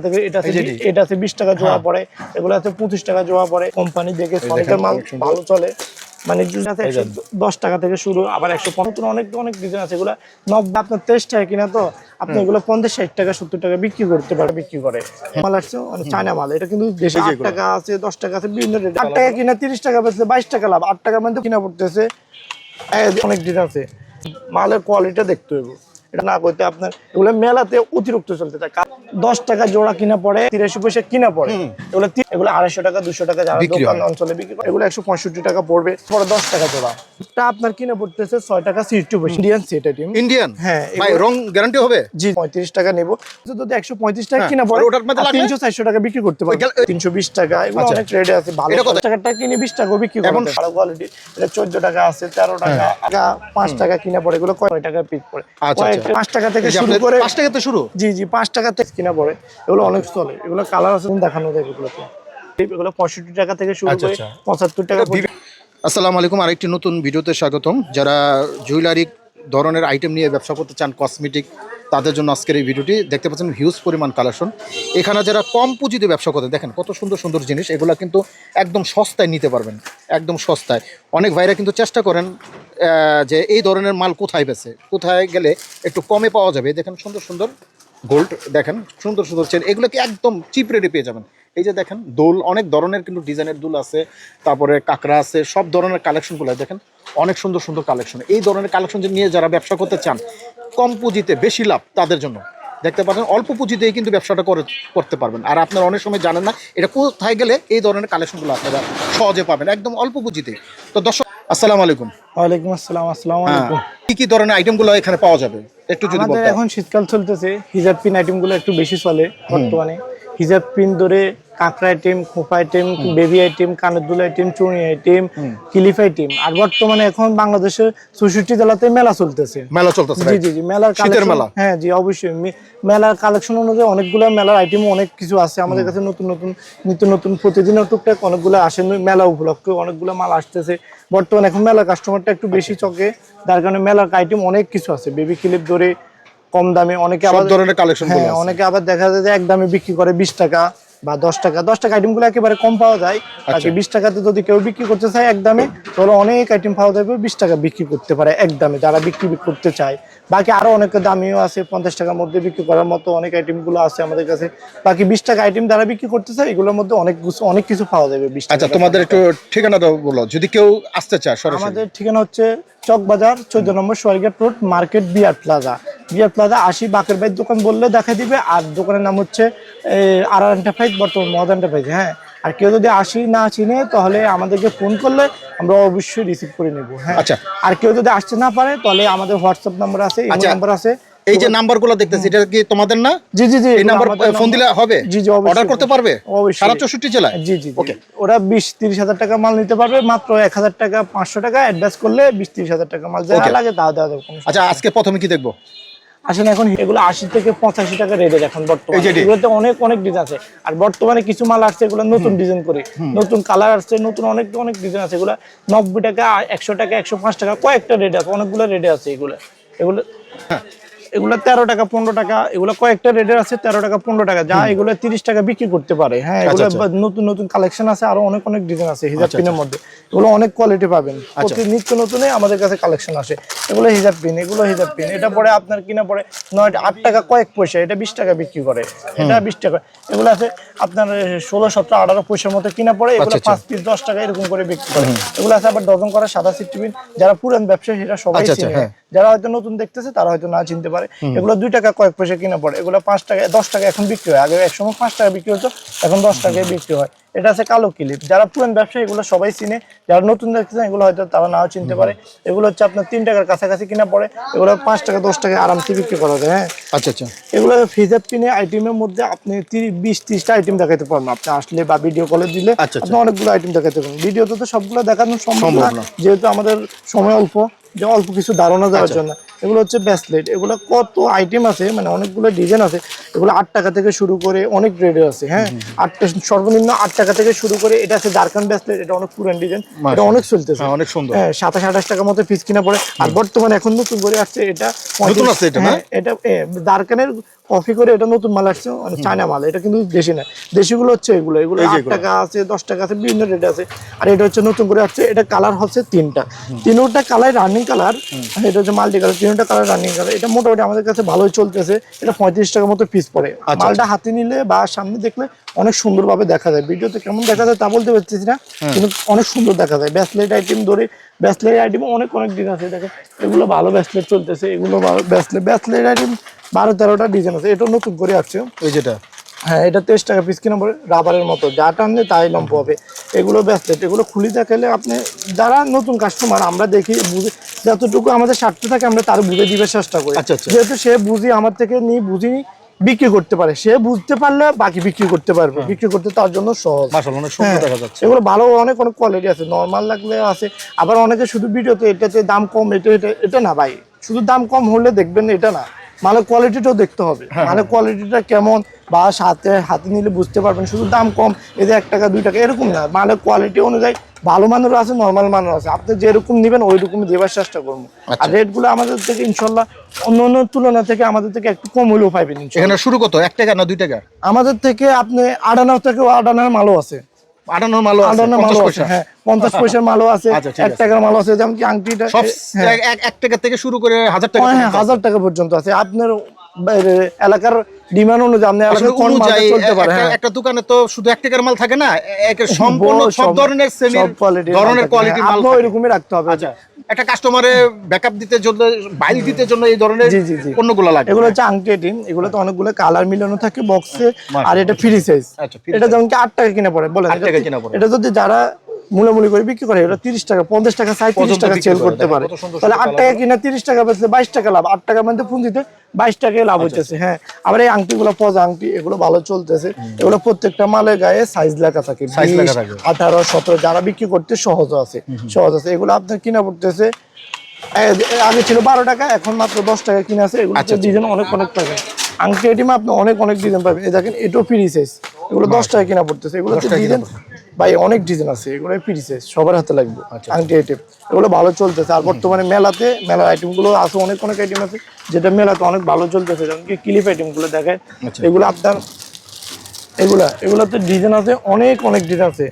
থেকে এটা আছে 20 টাকা জোড়া পড়ে, এগুলো আছে 25 টাকা জোড়া পড়ে। কোম্পানি দেখে সনিকের মাল ভালো চলে, মানে 10 টাকা থেকে শুরু, আবার 150 অনেক অনেক ডিজাইন আছে। এগুলো 90 আপনার 23 টাকা কিনা, তো আপনি এগুলো 50-60 টাকা 70 টাকা বিক্রি করতে পারে, বিক্রি করে। মাল আসছে চায়না মাল, এটা কিন্তু দেশে 8 টাকা আছে, 10 টাকা আছে, বিভিন্ন রেট। 8 টাকা কিনা 30 টাকা বেচছে, 22 টাকা লাভ। 8 টাকার মধ্যে কিনা পড়তেছে, অনেক ডিজাইন আছে। মালের কোয়ালিটি দেখতে হবে, এটা না করতে আপনার এগুলো মেলাতে অতিরিক্ত চলতে থাকে। 10 টাকা জোড়া কিনা পড়ে, 83 পয়সা কিনা পড়ে। এগুলো 250 টাকা 200 টাকা যারা দোকান অঞ্চলে বিক্রি করে, এগুলো 165 টাকা পড়বে। পরে 10 টাকা জোড়া, এটা আপনার কিনা পড়তেছে 6 টাকা 60 পয়সা। Indian set item, Indian. হ্যাঁ ভাই, রং গ্যারান্টি হবে। জি 35 টাকা নেব, যদি 135 টাকা কিনা পড়ে, 300-400 টাকা বিক্রি করতে পারবে। 320 টাকা, এগুলো অনেক রেট আছে। ভালো 10 টাকাটা কিনে 20 টাকা বিক্রি করতে পারবে। ভালো কোয়ালিটি, এটা 14 টাকা আছে, 13 টাকা, 5 টাকা কিনা পড়ে। এগুলো কয় টাকা পিস পড়ে? 5 টাকা থেকে শুরু করে, 5 টাকা থেকে শুরু। জি জি, 5 টাকা থেকে কিনা পড়ে। এগুলো অনেক চলে, এগুলো কালার আছে দেখানো যায়। এগুলোতে এগুলো 65 টাকা থেকে শুরু করে 75 টাকা। আসসালামু আলাইকুম, আরেকটি নতুন ভিডিওতে স্বাগতম। যারা জুয়েলারি ধরনের আইটেম নিয়ে ব্যবসা করতে চান, কসমেটিক, তাদের জন্য আজকের এই ভিডিওটি। দেখতে পাচ্ছেন হিউজ পরিমাণ কালেকশন। এখানে যারা কম পুঁজিতে ব্যবসা করতে, দেখেন কত সুন্দর সুন্দর জিনিস। এগুলো কিন্তু একদম সস্তায় নিতে পারবেন, একদম সস্তায়। অনেক ভাইরা কিন্তু চেষ্টা করেন যে এই ধরনের মাল কোথায় বেচে, কোথায় গেলে একটু কমে পাওয়া যাবে। দেখেন সুন্দর সুন্দর গোল্ড, দেখেন সুন্দর সুন্দর চেন, এগুলোকে একদম চিপ রেটে পেয়ে যাবেন। এই যে দেখেন দোল, অনেক ধরনের কিন্তু ডিজাইনের দুল আছে, তারপরে কাঁকড়া আছে, সব ধরনের কালেকশনগুলো দেখেন, অনেক সুন্দর সুন্দর কালেকশন। এই ধরনের কালেকশন নিয়ে যারা ব্যবসা করতে চান, কম পুঁজিতে বেশি লাভ, তাদের জন্য দেখতে পাচ্ছেন অল্প পুঁজিতেই কিন্তু ব্যবসাটা করতে পারবেন। আর আপনারা অনেক সময় জানেন না এটা কোথায় গেলে এই ধরনের কালেকশনগুলো আপনারা সহজে পাবেন, একদম অল্প পুঁজিতে। তো দর্শক আসসালামু আলাইকুম। ওয়ালাইকুম আসসালাম। আসসালামু আলাইকুম। কি কি ধরনের আইটেমগুলো এখানে পাওয়া যাবে একটু যদি বলতেন। এখন শীতকাল চলতেছে, হিজাব পিন আইটেমগুলো একটু বেশি চলে বর্তমানে। হিজাব পিন ধরে কাঁকড়া আইটেম, খোপা আইটেম, বেবি আইটেম, কানের দুল আইটেম, চুড়ি আইটেম, ক্লিপ আইটেম। আর বর্তমানে এখন বাংলাদেশের 64 জেলাতে মেলা চলতেছে। মেলা চলতেছে, জি জি জি, মেলার কালেকশন। হ্যাঁ জি, অবশ্যই মেলার কালেকশন অনুযায়ী অনেকগুলো মেলার আইটেম অনেক কিছু আছে আমাদের কাছে। নতুন নতুন নিত্য নতুন প্রতিদিন টুকটাক অনেকগুলো আসে, মেলা উপলক্ষে অনেকগুলো মাল আসতেছে বর্তমানে। এখন মেলার কাস্টমারটা একটু বেশি চকে, যার কারণে মেলার আইটেম অনেক কিছু আছে। বেবি ক্লিপ ধরে কম দামে, অনেকে আবার ধরনের কালেকশন, হ্যাঁ অনেকে আবার দেখা যায় যে এক দামে বিক্রি করে 20 টাকা বা 10 টাকা। 10 টাকা আইটেমগুলো একেবারে কম পাওয়া যায়। বাকি 20 টাকাতে যদি কেউ বিক্রি করতে চায় এক দামে, তাহলে অনেক আইটেম পাওয়া যাবে 20 টাকা বিক্রি করতে পারে এক দামে, যারা বিক্রি করতে চায়। বাকি আরো অনেক দামিও আছে, 50 টাকার মধ্যে বিক্রি করার মতো অনেক আইটেমগুলো আছে আমাদের কাছে। বাকি 20 টাকা আইটেম যারা বিক্রি করতে চায়, এগুলোর মধ্যে অনেক কিছু পাওয়া যাবে 20 টাকা। আচ্ছা, তোমাদের একটু ঠিকানাটা বলো যদি কেউ আসতে চায় সরাসরি। আমাদের ঠিকানা হচ্ছে চকবাজার 14 নম্বর Swargate road, market, BR plaza. BR plaza আসি, বাকের ভাই দোকান বললে দেখা দিবে। আর দোকানের নাম হচ্ছে আর এন্টারপ্রাইজ, বর্তমান মদ এন্টারপ্রাইজ। হ্যাঁ, আর কেউ যদি আসি না চিনে, তাহলে আমাদেরকে ফোন করলে আমরা অবশ্যই রিসিভ করে নেব। হ্যাঁ, আচ্ছা। আর কেউ যদি আসতে না পারে, তাহলে আমাদের হোয়াটসঅ্যাপ নাম্বার আছে, ইমো নাম্বার আছে। এই যে নাম্বারগুলো দেখতেছি, এটা কি তোমাদের না? জি জি জি, এই নাম্বার ফোন দিলে হবে? জি জি, অর্ডার করতে পারবে অবশ্যই, সারা 64 জেলায়। জি জি, ওকে। ওরা 20-30 হাজার টাকা মাল নিতে পারবে, মাত্র 1000 টাকা 500 টাকা অ্যাডভান্স করলে 20-30 হাজার টাকা মাল যা লাগে তা দেওয়া যাবে। আচ্ছা, আজকে প্রথমে কি দেখবো? আসলে এখন এগুলো 80 থেকে 85 টাকা রেটে এখন বর্তমানে। এগুলোতে অনেক অনেক ডিজাইন আছে। আর বর্তমানে কিছু মাল আসছে, এগুলো নতুন ডিজাইন করে, নতুন কালার আসছে, নতুন অনেক অনেক ডিজাইন আছে। এগুলো 90 টাকা, 100 টাকা, 105 টাকা, কয়েকটা রেট আছে, অনেকগুলো রেটে আছে। এগুলো 13 টাকা 15 টাকা, এগুলো কয়েকটা রেটের আছে। 13 টাকা 15 টাকা, যা এগুলো 30 টাকা বিক্রি করতে পারে। হ্যাঁ, এগুলো নতুন নতুন কালেকশন আছে, আরো অনেক অনেক ডিজাইন আছে হিজাব পিনের মধ্যে। এগুলো অনেক কোয়ালিটি পাবেন, প্রতি নিত্য নতুনই আমাদের কাছে কালেকশন আসে। এগুলো হিজাব পিন, এগুলো হিজাব পিন। এটা পরে আপনার কিনা পড়ে 8 টাকা কয়েক পয়সা, এটা 20 টাকা বিক্রি করে, এটা 20 টাকা। এগুলো আছে আপনার 16, 17, 18 পয়সার মতো কিনা পড়ে। এগুলো 5 পিস 10 টাকা এরকম করে বিক্রি করে। এগুলো আছে আবার ডজন করা সাদা সিটি পিন। যারা পুরান ব্যবসায়ী সেটা সবাই চিনে, যারা হয়তো নতুন দেখতেছে তারা হয়তো না চিনতে পারে। এগুলো 2 টাকা কয়েক পয়সা কিনা পড়ে। এগুলো 5 টাকা 10 টাকা এখন বিক্রি হয়, আগে একসময় 5 টাকা বিক্রি হতো, এখন 10 টাকায় বিক্রি হয়। এটা আছে কালো ক্লিপ, যারা পুরান ব্যবসায়ী এগুলো সবাই চিনে, যারা নতুন দেখতেছেন এগুলো হয়তো তারা নাও চিনতে পারে। এগুলো হচ্ছে আপনার 3 টাকার কাছাকাছি কিনা পড়ে। এগুলো 5 টাকা 10 টাকা আরামসে বিক্রি করা যায়। হ্যাঁ, আচ্ছা আচ্ছা। এগুলো হিজাব পিনে আইটেমের মধ্যে আপনি 20-30টা আইটেম দেখাতে পারবেন। আপনি আসলে বা ভিডিও কলে দিলে আপনি অনেকগুলো আইটেম দেখাতে পারবেন। ভিডিওতে তো সবগুলো দেখানো সম্ভব না, যেহেতু আমাদের সময় অল্প। যে অল্প কিছু ধারণা দেওয়ার জন্য। এগুলো হচ্ছে ব্রেসলেট, এগুলো কত আইটেম আছে, মানে অনেকগুলো ডিজাইন আছে। এগুলো 8 টাকা থেকে শুরু করে অনেক গ্রেডের আছে। হ্যাঁ, সর্বনিম্ন 8 টাকা থেকে শুরু করে। এটা আছে জারকান ব্রেসলেট, এটা অনেক পুরান ডিজাইন, এটা অনেক চলতেছে, অনেক সুন্দর। হ্যাঁ, 27-28 টাকা মতো পিস কিনা পড়ে। আর বর্তমানে এখন নতুন করে আসছে এটা, নতুন আছে এটা, হ্যাঁ, এটা জারকানের কপি করে এটা নতুন মাল আসছে, মানে চায়না মাল, এটা কিন্তু দেশি না। দেশিগুলো হচ্ছে এগুলো 8 টাকা আছে, 10 টাকা আছে, বিভিন্ন রেট আছে। আর এটা হচ্ছে নতুন করে আসছে, এটা কালার হচ্ছে 3টা, 3টা কালার রানিং কালার। এটা হচ্ছে মাল্টি কালার, 3টা কালার রানিং কালার। এটা মোটামুটি আমাদের কাছে ভালোই চলতেছে। এটা 35 টাকা মতো পিস পড়ে। মালটা হাতে নিলে বা সামনে দেখলে অনেক সুন্দরভাবে দেখা যায়। ভিডিওতে কেমন দেখা যায় তা বলতে পারতেছি না, কিন্তু অনেক সুন্দর দেখা যায়। ব্রেসলেট আইটেম ধরে, ব্রেসলেট আইটেম অনেক দিন আছে। দেখেন এগুলো ভালো ব্রেসলেট চলতেছে, এগুলো ভালো ব্রেসলেট আইটেম 12-13টা ডিজাইন আছে। এটা নতুন করে আসছে এই যেটা, হ্যাঁ, এটা 23 টাকা পিস কিনা পড়ে, রাবারের মতো, যা টানলে তাই লম্ব হবে। এগুলো ব্রেসলেট, এগুলো খুলি দেখালে আপনি, যারা নতুন কাস্টমার আমরা দেখি বুঝে, যতটুকু আমাদের স্বার্থ থাকে আমরা তার বুঝে দিবার চেষ্টা করি। যেহেতু সে বুঝি আমার থেকে নিয়ে বুঝি বিক্রি করতে পারে, সে বুঝতে পারলে বাকি বিক্রি করতে পারবে, বিক্রি করতে তার জন্য সহজ। মাশাআল্লাহ অনেক সুন্দর দেখা যাচ্ছে। এগুলো ভালো, অনেক কোয়ালিটি আছে, নরমাল লাগলে আছে। আবার অনেকে শুধু ভিডিওতে এটাতে দাম কম, এটা না ভাই, শুধু দাম কম হলে দেখবেন এটা না, মালের কোয়ালিটিটাও দেখতে হবে। মালের কোয়ালিটিটা কেমন বা হাতে নিলে বুঝতে পারবেন। শুধু দাম কম, এই যে 1 টাকা 2 টাকা এরকম না, মালের কোয়ালিটি অনুযায়ী ভালো মানেরও আছে, নরমাল মানের আছে। আপনি যেরকম নেবেন ওই রকমই দেওয়ার চেষ্টা করবো। আর রেটগুলো আমাদের থেকে ইনশাল্লাহ অন্য তুলনা থেকে আমাদের থেকে একটু কম হলেও পাইবেন। এখানে শুরু কত, 1 টাকা না 2 টাকা? আমাদের থেকে আপনি 58 থেকে 58 মালও আছে, 58 মালও আছে, 50 পয়সা, হ্যাঁ 50 পয়সার মালও আছে, 1 টাকার মালও আছে। যেমন কি আংটিটা সব 1 টাকা থেকে শুরু করে 1000 টাকা, হ্যাঁ 1000 টাকা পর্যন্ত আছে। আপনার এলাকার ডিমান্ড অনুযায়ী আপনি এলাকার কোন মালটা চলতে পারে। একটা দোকানে তো শুধু 1 টাকার মাল থাকে না, সম্পূর্ণ সব ধরনের সেমির ধরনের কোয়ালিটি মাল আপনি ওইরকমই রাখতে হবে। আচ্ছা, একটা কাস্টমারে ব্যাকআপ দিতে জন্য, বাইল দিতে জন্য এই ধরনের পণ্যগুলো লাগে। এগুলো হচ্ছে আংটি আইটেম, এগুলো তো অনেকগুলো কালার মিলানো থাকে বক্সে। আর এটা ফ্রি সাইজ, এটা যেমন কি 8 টাকা কিনা পড়ে, বলেন এটা যদি যারা মূলামূলি করে বিক্রি করে, এটা 30 টাকা 50 টাকা 37 টাকা সেল করতে পারে। তাহলে 8 টাকা কিনা 30 টাকা বেচলে 22 টাকা লাভ, 8 টাকা মধ্যে পুঁজিতে 22 টাকায় লাভ হইতেছে। হ্যাঁ, আবার এই আংটিগুলো পজা আংটি, এগুলো ভালো চলতেছে। এগুলো প্রত্যেকটা মালে গায়ে সাইজ লেখা থাকে, 18, 17, যারা বিক্রি করতে সহজ আছে। এগুলো আপনার কিনা পড়তেছে, আগে ছিল 12 টাকা, এখন মাত্র 10 টাকা কিনা আছে। এগুলো ডিজাইন অনেক টাকা। আংটি আইটেমে আপনি অনেক ডিজাইন পাবেন। এই দেখেন এটাও ফ্রি সাইজ, এগুলো 10 টাকা কিনা পড়তেছে। এগুলো ডিজাইন ভাই অনেক ডিজাইন আছে, এগুলো ফ্রি সাইজ, সবার হাতে লাগবে আংটি আইটেম। এগুলো ভালো চলতেছে। আর বর্তমানে মেলার আইটেম গুলো আছে, অনেক আইটেম আছে যেটা মেলাতে অনেক ভালো চলতেছে। যেমন কি ক্লিপ আইটেম গুলো দেখেন, এগুলো আপনার এগুলোতে ডিজাইন আছে, অনেক ডিজাইন আছে।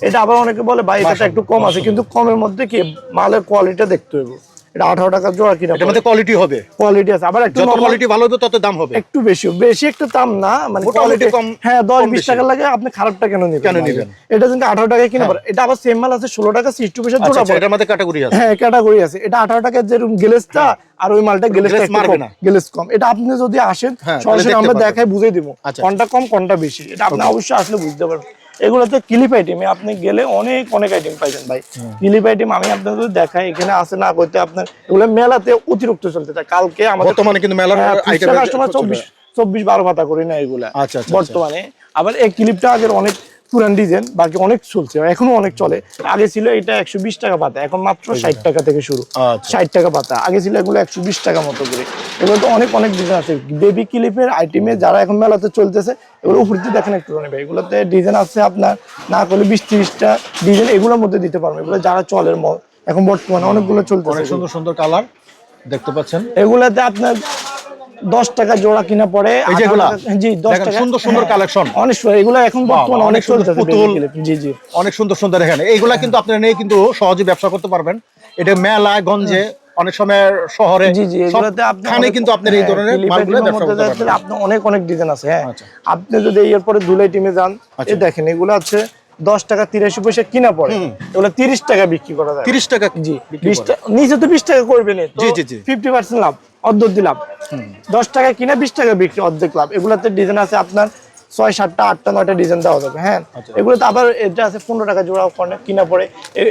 এটা আবার অনেকে বলে ভাই এটা একটু কম আছে, কিন্তু কমের মধ্যে কি মালের কোয়ালিটি দেখতে হবে। এটা 18 টাকা জোড়া কিনা, এটার মধ্যে কোয়ালিটি হবে, কোয়ালিটি আছে। আবার একটু যত কোয়ালিটি ভালো হবে তত দাম হবে, একটু বেশি একটা দাম না, মানে কোয়ালিটি কম। হ্যাঁ 10-20 টাকা লাগে, আপনি খারাপটা কেন নেবেন? এটা কিন্তু 18 টাকা কিনা পড়ে। এটা আবার সেম মাল আছে 16 টাকা 60 পয়সা জোড়া পড়ে। এটার মধ্যে ক্যাটাগরি আছে, হ্যাঁ ক্যাটাগরি আছে। এটা 18 টাকা যেরকম গ্লেজটা, আর ওই মালটা গ্লেজটা মারবে না, গ্লেজ কম। এটা আপনি যদি আসেন সরাসরি আমরা দেখাই বুঝাই দিব কোনটা কম কোনটা বেশি। এটা আপনি অবশ্যই আসলে বুঝতে পারবেন। এগুলোতে ক্লিপ আইটেমে আপনি গেলে অনেক আইটেম পাইছেন ভাই। ক্লিপ আইটেম আমি আপনাদের দেখাই, এখানে আছে না করতে আপনার এগুলো মেলাতে অতিরিক্ত চলতে থাকে। কালকে আমাদের বর্তমানে কিন্তু মেলার আইটেম কাস্টমার 24-12 পাতা করি না এগুলা বর্তমানে। আবার এই ক্লিপটা আগের অনেক পুরান ডিজাইন, বাকি অনেক চলছে, এখনো অনেক চলে। আগে ছিল এটা 120 টাকা পাতা, এখন মাত্র 60 টাকা থেকে শুরু। 60 টাকা পাতা, আগে ছিল এগুলো 120 টাকা মতো করে। এগুলো তো অনেক ডিজাইন আছে। বেবি ক্লিপের আইটেমে যারা এখন মেলাতে চলতেছে, এগুলো উপরে দেখেন একটু ভাই, এগুলোতে ডিজাইন আছে আপনার না করলে 20-30টা ডিজাইন এগুলোর মধ্যে দিতে পারবেন। এগুলো যারা চলের এখন বর্তমানে অনেকগুলো চলতেছে, অনেক সুন্দর কালার দেখতে পাচ্ছেন। এগুলাতে আপনার 10 টাকা জোড়া কিনা পড়ে। জি 10 টাকা, সুন্দর কালেকশন অনেক। এগুলো এখন বর্তমানে অনেক চলতেছে। জি অনেক সুন্দর এখানে এইগুলা কিন্তু আপনারা নিয়ে কিন্তু সহজে ব্যবসা করতে পারবেন। এটা মেলা গঞ্জে, অনেক সময় শহরে, এগুলোতে আপনি কিন্তু আপনার এই ধরনের মালগুলো ব্যবসা করতে পারবেন। আপনি অনেক ডিজাইন আছে। হ্যাঁ, আপনি যদি এরপরে দুলাই টিমে যান, এই দেখেন এগুলো আছে 10 টাকা 83 পয়সা কিনা পড়ে। এগুলো 30 টাকা বিক্রি করা যায়। 30 টাকা, জি 20 টাকা নিচে তো 20 টাকা করবেন, তো 50% লাভ, অর্ধেক দিলাম। 10 টাকা কিনা 20 টাকা বিক্রি, অর্ধেক লাভ। এগুলাতে ডিজাইন আছে আপনার 6-7টা 8টা 9টা ডিজাইন দেওয়া যাবে। হ্যাঁ, এগুলোতে আবার এটা আছে 15 টাকা জোড়া কিনা পড়ে,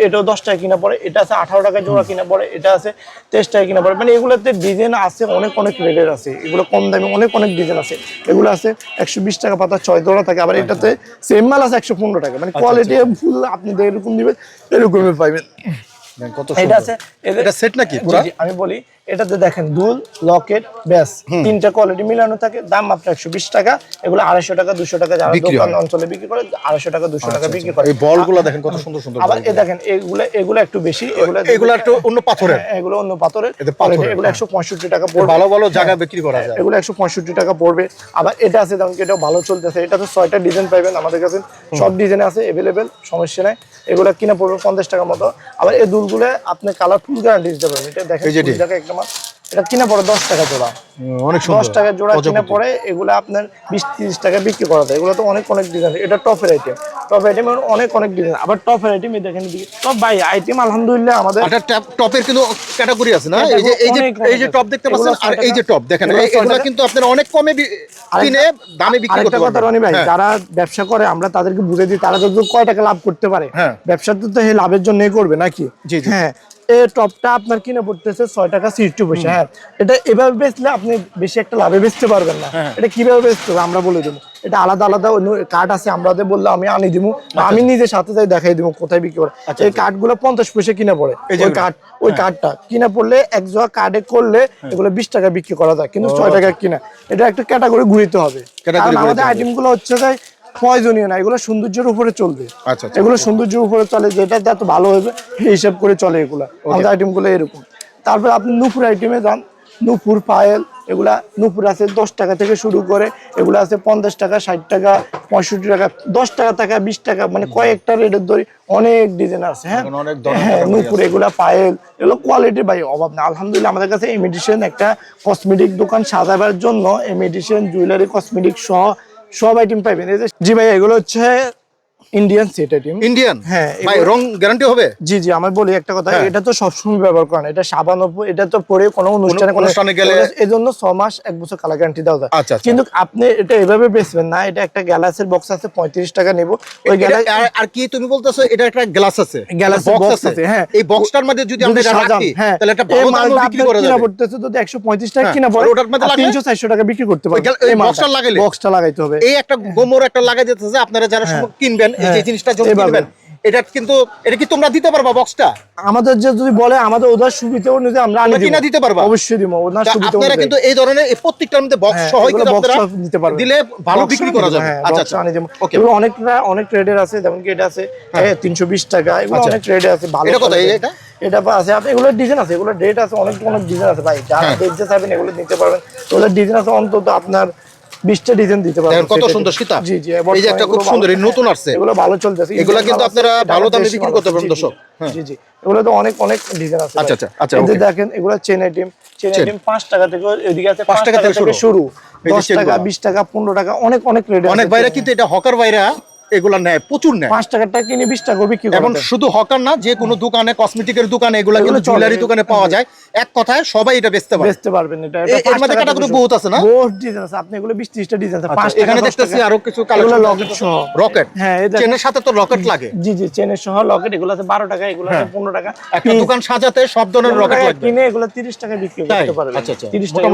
এটাও 10 টাকা কিনা পড়ে, এটা আছে 18 টাকা জোড়া কিনা পড়ে, এটা আছে 23 টাকা কিনা পড়ে। মানে এগুলোতে ডিজাইন আছে অনেক রেটের আছে। এগুলো কম দামে অনেক ডিজাইন আছে। এগুলো আছে 120 টাকা পাতা 6 জোড়া থাকে। আবার এটাতে সেম মাল আছে 115 টাকা। মানে কোয়ালিটি ফুল আপনি এরকম দিবেন এরকমই পাইবেন। কত এটা সুন্দর আছে এটা সেট নাকি জি, পুরো জি, আমি বলি এটাতে দেখেন দুল লকেট ব্যাস তিনটা কোয়ালিটি মিলানো থাকে, দাম মাত্র 120 টাকা। এগুলো 250 টাকা 200 টাকা যারা বিক্রি দোকান হয়। অঞ্চলে বিক্রি করে 250 টাকা 200 টাকা বিক্রি করে। এই বলগুলো দেখেন কত সুন্দর সুন্দর আবার বল। এ দেখেন এগুলো একটু বেশি, এগুলো একটু অন্য পাথরের, হ্যাঁ, এগুলো অন্য পাথরের এদের কোয়ালিটি, পাথরের, এগুলো 165 টাকা পড়বে। ভালো ভালো জায়গা বিক্রি করা যায়। এগুলো 165 টাকা পড়বে। আবার এটা আছে যেমন কি এটাও ভালো চলতেছে, এটা তো 6টা ডিজাইন পাবেন আমাদের কাছে, সব ডিজাইন আছে अवेलेबल, সমস্যা নাই। এগুলো কিনা পড়বে 50 টাকা মতো। আবার এই দুলগুলো আপনি কালারফুল গ্যারান্টি দিতে পারবেন। এটা দেখেন এই যেটি। দেখেন একটা মাল, এটা কিনা পড়ে 10 টাকা জোড়া, অনেক সুন্দর 10 টাকা জোড়া কিনা প্রজাপতি। পড়ে। এগুলো আপনার 20-30 টাকা বিক্রি করা যায়। এগুলো তো অনেক অনেক ডিজাইন, এটা টপের আইটেম, টপ আইটেম অনেক অনেক ডিজাইন। আবার টপের আইটেম দেখেন টপ ভাই আইটেম আলহামদুলিল্লাহ আমাদের এটা টপের কিন্তু ক্যাটাগরি আছে না, এই যে এই যে টপ দেখতে পাচ্ছেন, আর এই যে টপ দেখেন, এগুলো কিন্তু আপনারা অনেক কমে কিনে দামে বিক্রি করতে আরেকটা কথা পারবেন। রনি ভাই, হ্যাঁ। যারা ব্যবসা করে আমরা তাদেরকে বুঝে দিই, তারা যদি কয় টাকা লাভ করতে পারে, হ্যাঁ। ব্যবসাটা তো এই লাভের জন্যই করবে নাকি? জি, জি। হ্যাঁ, এই টপটা আপনার কিনে পড়তেছে 6 টাকা 60 পয়সা। হ্যাঁ, এটা এভাবে বেচলে আপনি বেশি একটা লাভে বেচতে পারবেন না। এটা কিভাবে বেচতে হবে আমরা বলে দেবো। এটা আলাদা আলাদা কার্ড আছে, আমাদের বললে আমি আনি দিব, আমি নিজে সাথে যাই দেখাই দিব কোথায় বিক্রি করে। এই কার্ডগুলো 50 পয়সা কিনে পড়ে, ওই কার্ডটা কিনে পড়লে এক জোড়া কার্ডে করলে এগুলো 20 টাকা বিক্রি করা যায়, কিন্তু 6 টাকা কিনা। এটা একটা ক্যাটাগরি ঘুরিতে হবে, কারণ আমাদের আইটেম গুলো হচ্ছে যে প্রয়োজনীয় না, এগুলো সৌন্দর্যের উপরে চলবে। আচ্ছা, আচ্ছা। এগুলো সৌন্দর্যের উপরে চলে, যেটা এত ভালো হবে সেই হিসাব করে চলে এগুলো, আমাদের আইটেম গুলো এরকম। তারপর আপনি নূপুর আইটেমে যান, নূপুর পায়েল, এগুলা নূপুর আছে 10 টাকা থেকে শুরু করে, এগুলো আছে 50 টাকা 60 টাকা 65 টাকা 10 টাকা টাকা 20 টাকা, মানে কয়েকটা রেটের ধরে অনেক ডিজাইন আছে। হ্যাঁ, অনেক ধরনের হ্যাঁ, নূপুর এগুলা পায়েল, এগুলো কোয়ালিটি ভাই অভাব না আলহামদুলিল্লাহ। আমাদের কাছে এমিডিশন একটা কসমেটিক দোকান সাজাবার জন্য এমিডিশন জুয়েলারি কসমেটিক সহ সব আইটেম পাইবেন। এই যে জি ভাই, এগুলো হচ্ছে ইন্ডিয়ান সেট আইটেম। ইন্ডিয়ান হ্যাঁ, ভাই রং গ্যারান্টি হবে? জি জি, আমি বলি একটা কথা, এটা তো সবসময় ব্যবহার করেন, এটা সাবান, এটা তো পরে কোনো অনুষ্ঠানে গেলে এই জন্য 6 মাস 1 বছর কালার গ্যারান্টি দেওয়া যায়। আচ্ছা, আচ্ছা। কিন্তু আপনি এটা এভাবে বেচবেন না, এটা একটা গ্যালাসের বক্স আছে 35 টাকা নেব। ওই গ্যালাস আর কি তুমি বলতেছো, এটা একটা গ্লাস আছে, গ্যালাসের বক্স আছে। হ্যাঁ, এই বক্সটার মধ্যে যদি আমরা রাখি তাহলে একটা ভালো দামে বিক্রি করা যাবে। পড়তেছে যদি 135 টাকা কিনা পড়ে, ওটার মধ্যে 300-400 টাকা বিক্রি করতে পারবে। এই বক্সটা লাগাইলে, বক্সটা লাগাইতে হবে, এই একটা গোমর একটা লাগাই দিতে যে আপনারা যারা কিনবেন এই যে জিনিসটা যখন কিনবেন, এটা কিন্তু এটা কি তোমরা দিতে পারবা বক্সটা? আমাদের যে যদি বলে আমাদের ওদের সুবিধা অনুযায়ী আমরা আনি কিনা দিতে পারবা, অবশ্যই দিব। ওনার সুবিধা আপনারা কিন্তু এই ধরনের এই প্রত্যেকটার মধ্যে বক্স সহ কিন্তু আপনারা নিতে পারবেন, দিলে ভালো বিক্রি করা যাবে। আচ্ছা আচ্ছা, ওকে। এগুলো অনেক ট্রেডার আছে, যেমন কি এটা আছে 320 টাকা, এগুলো অনেক ট্রেডার আছে ভালো। এটা কত এটা? এটা আছে আপনি, এগুলো ডিজাইন আছে, এগুলো রেট আছে, অনেক অনেক ডিজাইন আছে ভাই, যারা দেখতে চাইবেন এগুলো নিতে পারবেন। এগুলো ডিজাইন আছে অন্তত আপনার 20টা ডিজাইন দিতে পারবেন। কত সুন্দর সীতা। জি জি, এই যে একটা খুব সুন্দর নতুন আসছে, এগুলো ভালো চলতেছে, এগুলো কিন্তু আপনারা ভালো দামে বিক্রি করতে পারবেন দর্শক। জি জি, এগুলো তো অনেক অনেক ডিজাইন আছে। আচ্ছা আচ্ছা আচ্ছা, এই যে দেখেন এগুলো চেন আইটেম 5 টাকা থেকে, এদিকে আছে 5 টাকা থেকে শুরু, 10 টাকা 20 টাকা 15 টাকা, অনেক অনেক রেট আছে। অনেক বাইরে কিন্তু এটা হকার বাইরা এগুলা নেয়, প্রচুর নেয়। 5 টাকাটা কিনে 20 টাকা বিক্রি করে। এবং শুধু হকার না, যে কোনো দোকানে, কসমেটিকের দোকানে, এগুলা কিন্তু জুয়েলারি দোকানে পাওয়া যায়। এক কথায় সবাই এটা বেচতে পারবেন। এটা এর মধ্যে ক্যাটাগরি বহুত আছে না, বহুত ডিজাইন আছে, আপনি এগুলো 20-30টা ডিজাইন আছে। 5 টাকা এখানে দেখতেছি আরো কিছু কালেকশন, লকেট সহ। রকেট, হ্যাঁ, চেনের সাথে তো রকেট লাগে। জি জি, চেনের সহ লকেট, এগুলো আছে 12 টাকা, এগুলো আছে 15 টাকা। একটা দোকান সাজাতে সব ধরনের রকেট লাগবে, কিনে এগুলো 30 টাকা বিক্রি করতে পারবেন। আচ্ছা আচ্ছা, 30 টাকা,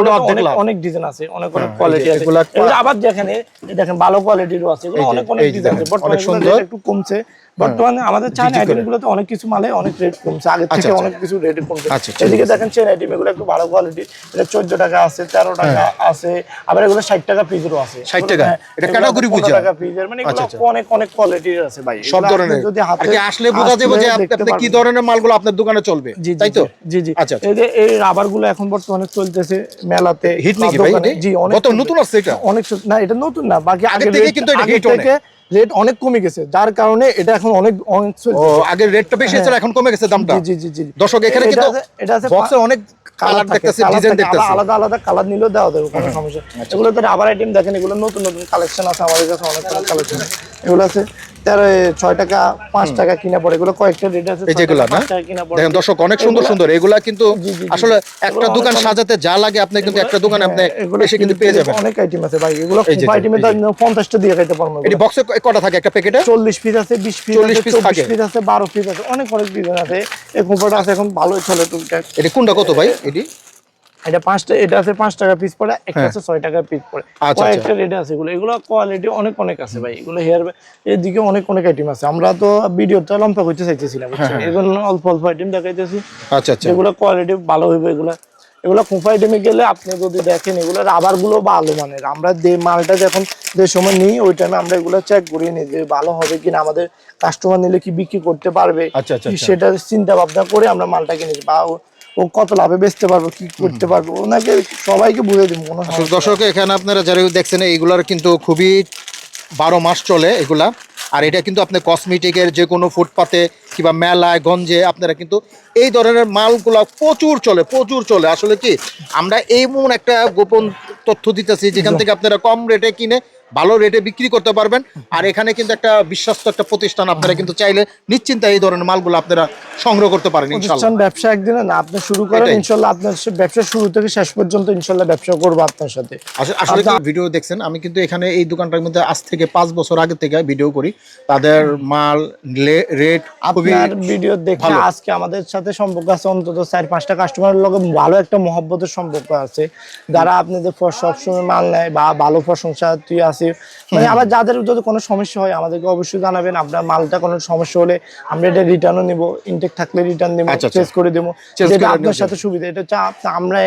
অনেক ডিজাইন আছে, অনেক অনেক কোয়ালিটি আছে। এগুলো আবার দেখেন ভালো কোয়ালিটিরও আছে, এগুলো অনেক অনেক ডিজাইন আছে। বর্তমানে একটু কমছে, বর্তমানে আমাদের চায়না আইটেম গুলোতে অনেক কিছু মালে অনেক রেট কমছে, আগে থেকে অনেক কিছু রেট কমছে। এদিকে দেখেন চেন আইটেম, এগুলো একটু ভালো কোয়ালিটি, এটা 14 টাকা আছে, 13 টাকা আছে, আবার এগুলো 60 টাকা পিসেরও আছে। 60 টাকা, এটা ক্যাটাগরি বুঝা 15 টাকা পিসের, মানে এগুলো অনেক অনেক কোয়ালিটির আছে ভাই, সব ধরনের। যদি হাতে আর কি আসলে বোঝা যাবে যে আপনি কি ধরনের মালগুলো আপনার দোকানে চলবে, তাই তো? জি জি, আচ্ছা, এই যে এই রাবার গুলো এখন বর্তমানে চলতেছে মেলাতে, হিট নাকি ভাই? জি, অনেক কত নতুন আছে এটা? অনেক না, এটা নতুন না, বাকি আগে থেকে কিন্তু এটা হিট অনেক, রেট অনেক কমে গেছে, যার কারণে এটা এখন অনেক ও আগে রেটটা বেশি ছিল, এখন কমে গেছে দামটা। জি জি জি, দর্শক এখানে কিন্তু এটা আছে বক্সে অনেক কালার দেখতেছে, ডিজাইন দেখতেছে, আলাদা আলাদা কালার নিলেও দেওয়া যাবে, কোনো সমস্যা। এগুলো তো আবার আইটেম দেখেন, এগুলো নতুন নতুন কালেকশন আছে আমাদের কাছে, অনেক কালেকশন। এগুলো আছে 6 টাকা 5 টাকা কিনা পড়ে, এগুলো কয়েকটা রেট আছে। যেগুলো না দেখেন দর্শক, অনেক সুন্দর সুন্দর এগুলা, কিন্তু আসলে একটা দোকান সাজাতে যা লাগে আপনি কিন্তু একটা দোকানে আপনি এসে কিন্তু পেয়ে যাবেন। অনেক আইটেম আছে ভাই, এগুলো খুব আইটেমের দাম 50টা দিয়ে খাইতে পারবো। এই বক্সে কয়টা থাকে একটা প্যাকেটে? 40 পিস আছে, 20 পিস আছে, 24 পিস আছে, 12 পিস আছে, অনেক অনেক ডিজাইন আছে। এই কোম্পানিটা আছে এখন ভালোই চলে টুকটাক। এটা কোনটা কত ভাই? এটি এটা 5টা, এটা আছে 5 টাকা পিস পড়ে, একটা আছে 6 টাকা পিস পড়ে, কয়েকটা রেট আছে এগুলো। এগুলো কোয়ালিটি অনেক অনেক আছে ভাই, এগুলো হেয়ার এদিকে অনেক অনেক আইটেম আছে। আমরা তো ভিডিওটা লম্বা করতে চাইতেছিলাম, এই জন্য অল্প অল্প আইটেম দেখাইতেছি। এগুলো কোয়ালিটি ভালো হইবে। এগুলো খুফা আইটেমে গেলে আপনি যদি দেখেন এগুলো রাবার গুলো ভালো মানের। আমরা যে মালটা যখন যে সময় নিই ওই টাইমে আমরা এগুলো চেক করিয়ে নিই যে ভালো হবে কিনা, আমাদের কাস্টমার নিলে কি বিক্রি করতে পারবে, সেটা চিন্তা ভাবনা করে আমরা মালটা কিনে বা ও কত লাভে বেচতে পারবো, কি করতে পারবো, ওনাকে সবাইকে বুঝে দিব। দর্শক এখানে আপনারা যারা দেখছেন এইগুলার কিন্তু খুবই 12 মাস চলে এগুলা। আর এটা কিন্তু আপনি কসমেটিকের যে কোনো ফুটপাতে কিংবা মেলায় গঞ্জে আপনারা কিন্তু এই ধরনের মালগুলা প্রচুর চলে। আসলে কি আমরা এমন একটা গোপন তথ্য দিতেছি যেখান থেকে আপনারা কম রেটে কিনে ভালো রেটে বিক্রি করতে পারবেন। আর এখানে কিন্তু একটা বিশ্বস্ত একটা প্রতিষ্ঠান, আপনারা কিন্তু চাইলে নিশ্চিন্তে এই ধরনের মালগুলো আপনারা সংগ্রহ করতে পারেন ইনশাআল্লাহ। ব্যবসা একদিনে না, আপনি শুরু করেন ইনশাআল্লাহ, আপনার ব্যবসা শুরু থেকে শেষ পর্যন্ত ইনশাআল্লাহ ব্যবসা করব আপনার সাথে। আসলে ভিডিও দেখছেন, আমি কিন্তু এখানে এই দোকানটার মধ্যে আজ থেকে 5 বছর আগে থেকে ভিডিও করি। তাদের মাল রেট আপনার ভিডিও দেখে আজকে আমাদের সাথে সম্পর্ক আছে অন্তত 4-5টা কাস্টমারের লগে ভালো একটা মহব্বতের সম্পর্ক আছে, যারা আপনাদের সবসময় মাল নেয় বা ভালো প্রশংসা তুই আছে। মানে আবার যাদের যদি কোনো সমস্যা হয় আমাদেরকে অবশ্যই জানাবেন। আপনার মালটা কোনো সমস্যা হলে আমরা এটা রিটার্নও নিব, ইনটেক থাকলে রিটার্ন দেবো, চেঞ্জ করে দেবো, যেটা আপনার সাথে সুবিধা। এটা হচ্ছে আমরা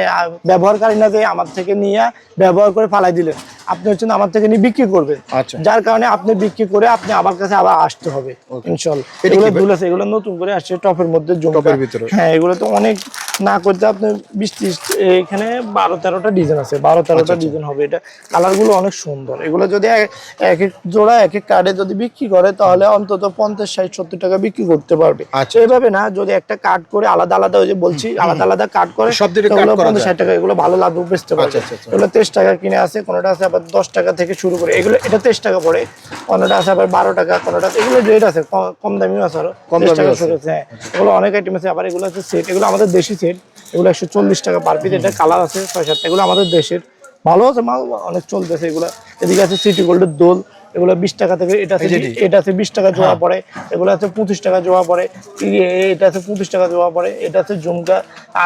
ব্যবহারকারী না যে আমার থেকে নিয়ে ব্যবহার করে ফালাই দিলেন, আপনি হচ্ছেন আমার থেকে নিয়ে বিক্রি করবেন, যার কারণে আপনি বিক্রি করে আপনি আমার কাছে আবার আসতে হবে ইনশাআল্লাহ। এগুলো দুল আছে, এগুলো নতুন করে আসছে টপের মধ্যে, টপের ভিতরে। হ্যাঁ, এগুলো তো অনেক না করতে আপনি 20-30 এখানে 12-13টা ডিজাইন আছে, 12-13টা ডিজাইন হবে। এটা কালার গুলো অনেক সুন্দর। এগুলো যদি এক এক জোড়া এক এক কার্ডে যদি বিক্রি করে তাহলে অন্তত 50-60-70 টাকা বিক্রি করতে পারবে। এইভাবে না, যদি একটা কার্ড করে আলাদা আলাদা, ওই যে বলছি আলাদা আলাদা কার্ড করে 50-60 টাকা, এগুলো ভালো লাভ বেচতে পারবে। এগুলো 23 টাকা কিনে আছে, কোনোটা আছে আবার 10 টাকা থেকে শুরু করে। এগুলো এটা 23 টাকা পড়ে, কোনোটা আছে আবার 12 টাকা, কোনোটা এগুলো রেট আছে, কম দামিও আছে, আরো 30 টাকা শুরু আছে। হ্যাঁ, এগুলো অনেক আইটেম আছে। আবার এগুলো আছে সেট, এগুলো আমাদের দেশি সেট, এগুলো 140 টাকা পার পিস। এটা কালার আছে 6-7টা, এগুলো আমাদের দেশের ভালো আছে মাল, অনেক চলতেছে এগুলো। এদিকে আছে সিটি গোল্ডের দোল, এগুলো 20 টাকা থেকে, এটা আছে 20 টাকা জোড়া পড়ে, এগুলো আছে 25 টাকা জোড়া পড়ে, এটা আছে 25 টাকা জোড়া পড়ে, এটা আছে ঝুমকা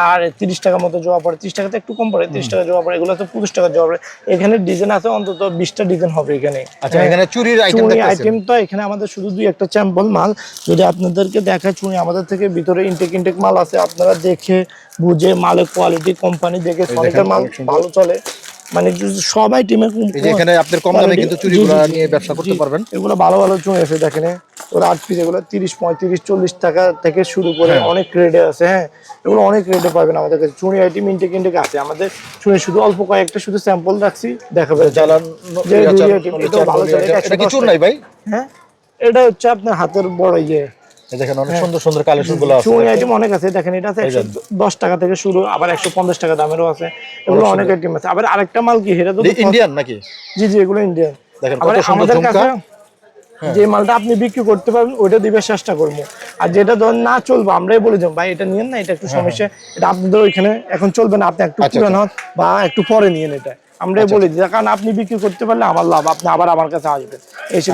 আর 30 টাকা মতো জোড়া পড়ে, 30 টাকাতে একটু কম পড়ে, 30 টাকা জোড়া পড়ে, এগুলো আছে 25 টাকা জোড়া পড়ে। এখানে ডিজাইন আছে অন্তত 20টা ডিজাইন হবে এখানে। আচ্ছা, এখানে চুরির আইটেম তো এখানে আমাদের শুধু 2-1টা স্যাম্পল মাল যদি আপনাদেরকে দেখায়। চুড়ি আমাদের থেকে ভিতরে ইনটেক মাল আছে, আপনারা দেখে বুঝে মালের কোয়ালিটি, কোম্পানি দেখে সনিকের মাল ভালো চলে। মানে সবাই টিমে এখানে আপনাদের কম দামে কিন্তু চুড়িগুলো নিয়ে ব্যবসা করতে পারবেন। এগুলো ভালো ভালো চুড়ি আছে দেখেন, ওরা 8 পিস, এগুলো 30-35-40 টাকা থেকে শুরু করে অনেক রেটে আছে। হ্যাঁ, এগুলো অনেক রেটে পাবেন আমাদের কাছে। চুড়ি আইটেম ইনটেক আছে আমাদের। চুড়ি শুধু অল্প কয়েকটা শুধু স্যাম্পল রাখছি, দেখাবে এটা ভালো চলে। এটা কি চুড় নাই ভাই? হ্যাঁ, এটা হচ্ছে আপনার হাতের বড় ইয়ে। দেখেন অনেক সুন্দর সুন্দর কালেকশন গুলো আছে, চুড়ি আইটেম অনেক আছে। দেখেন এটা আছে 110 টাকা থেকে শুরু, আবার 150 টাকা দামেরও আছে। এগুলো অনেক আইটেম আছে। আবার আরেকটা মাল কি, এটা তো ইন্ডিয়ান নাকি? জি জি, এগুলো ইন্ডিয়ান। দেখেন কত সুন্দর ঝুমকা। যে মালটা আপনি বিক্রি করতে পারবেন ওইটা দিবে চেষ্টা করবো, আর যেটা ধরুন না চলবে আমরাই বলে দেবো ভাই এটা নিয়েন না, এটা একটু সমস্যা, এটা আপনাদের ওইখানে এখন চলবে না, আপনি একটু পুরান হন বা একটু পরে নিয়েন, এটা আমরাই বলে দিই। কারণ আপনি বিক্রি করতে পারলে আমার লাভ, আপনি আবার আমার কাছে আসবেন।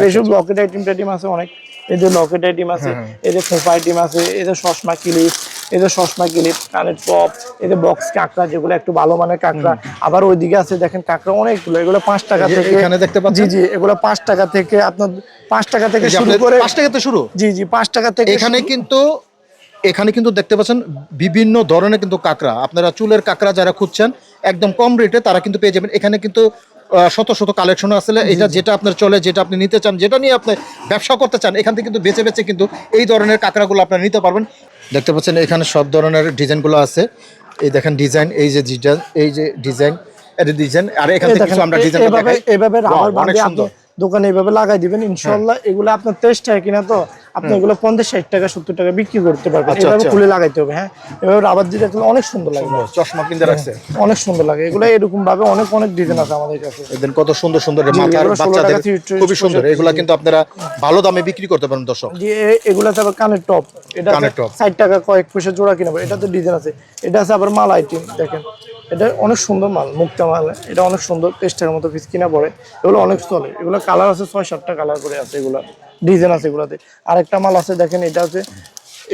এইসব লকেট আইটেম আছে অনেক, এদের লকেট আইটেম আছে, এদের খোপা আইটেম আছে, এদের চশমা ক্লিপ, এদের চশমা ক্লিপ, কানের টপ, এদের বক্স কাঁকড়া, যেগুলো একটু ভালো মানের কাঁকড়া। আবার ওইদিকে আছে দেখেন কাঁকড়া অনেকগুলো, এগুলো 5 টাকা থেকে, এখানে দেখতে পাচ্ছেন। জি জি, এগুলো 5 টাকা থেকে, আপনার 5 টাকা থেকে শুরু করে, 5 টাকা থেকে শুরু। জি জি, 5 টাকা থেকে। এখানে কিন্তু দেখতে পাচ্ছেন বিভিন্ন ধরনের কিন্তু কাঁকড়া, আপনারা চুলের কাঁকড়া যারা খুঁজছেন একদম কম রেটে তারা কিন্তু পেয়ে যাবেন। এখানে কিন্তু শত শত কালেকশন আছে, এটা যেটা আপনার চলে, যেটা আপনি নিতে চান, যেটা নিয়ে আপনি ব্যবসা করতে চান, এখান থেকে কিন্তু বেছে বেছে কিন্তু এই ধরনের কাঁকড়াগুলো আপনারা নিতে পারবেন। দেখতে পাচ্ছেন এখানে সব ধরনের ডিজাইনগুলো আছে। এই দেখেন ডিজাইন, এই যে ডিজাইন, এই যে ডিজাইন, এটা ডিজাইন। আর এখান থেকে কিছু আমরা ডিজাইন দেখাই, এভাবে রাবার বাঁধে আপনি দোকানে এইভাবে লাগাই দিবেন ইনশাআল্লাহ। এগুলো আপনার 23 টাকা কিনা, তো আপনি এগুলো 50-60 টাকা 70 টাকা বিক্রি করতে পারবেন। এভাবে খুলে লাগাইতে হবে। হ্যাঁ, এভাবে রাবার দিয়ে রাখলে অনেক সুন্দর লাগে। চশমা কিনতে রাখছে, অনেক সুন্দর লাগে এগুলো। এরকম ভাবে অনেক অনেক ডিজাইন আছে আমাদের কাছে। এদের কত সুন্দর সুন্দর মাথার বাচ্চাদের খুবই সুন্দর, এগুলো কিন্তু আপনারা ভালো দামে বিক্রি করতে পারেন দর্শক। জি, এগুলো আছে আবার কানের টপ, এটা 60 টাকা কয়েক পয়সা জোড়া কিনবে। এটা তো ডিজাইন আছে। এটা আছে আবার মাল আইটেম, দেখেন এটা অনেক সুন্দর মাল, মুক্তা মাল, এটা অনেক সুন্দর, 23 টাকার মতো পিস কিনা পড়ে। এগুলো অনেক চলে। এগুলো কালার আছে 6-7টা কালার করে আছে, এগুলো ডিজাইন আছে এগুলাতে। আরেকটা মাল আছে দেখেন, এটা আছে,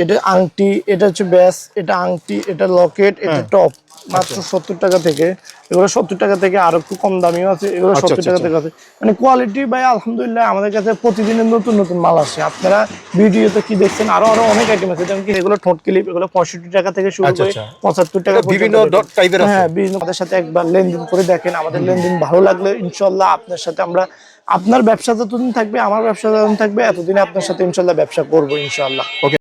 এটা আংটি, এটা হচ্ছে ব্যাস, এটা আংটি, এটা লকেট, এটা টপ, মাত্র 70 টাকা থেকে। এগুলো 70 টাকা থেকে আরো একটু কম দামিও আছে, এগুলো 70 টাকা থেকে আছে। মানে কোয়ালিটি ভাই আলহামদুলিল্লাহ আমাদের কাছে প্রতিদিনের নতুন নতুন মাল আসে। আপনারা ভিডিওতে কি দেখছেন, আরো অনেক আইটেম আছে, যেমন কি এগুলো ঠোঁট ক্লিপ, এগুলো 65 টাকা থেকে শুরু করে 75 টাকা বিভিন্ন টাইপের আছে। হ্যাঁ, বিভিন্ন। আমাদের সাথে একবার লেনদেন করে দেখেন, আমাদের লেনদেন ভালো লাগলে ইনশাআল্লাহ আপনার সাথে আমরা, আপনার ব্যবসা যতদিন থাকবে আমার ব্যবসা যতদিন থাকবে এতদিন আপনার সাথে ইনশাআল্লাহ ব্যবসা করবো ইনশাআল্লাহ। ওকে।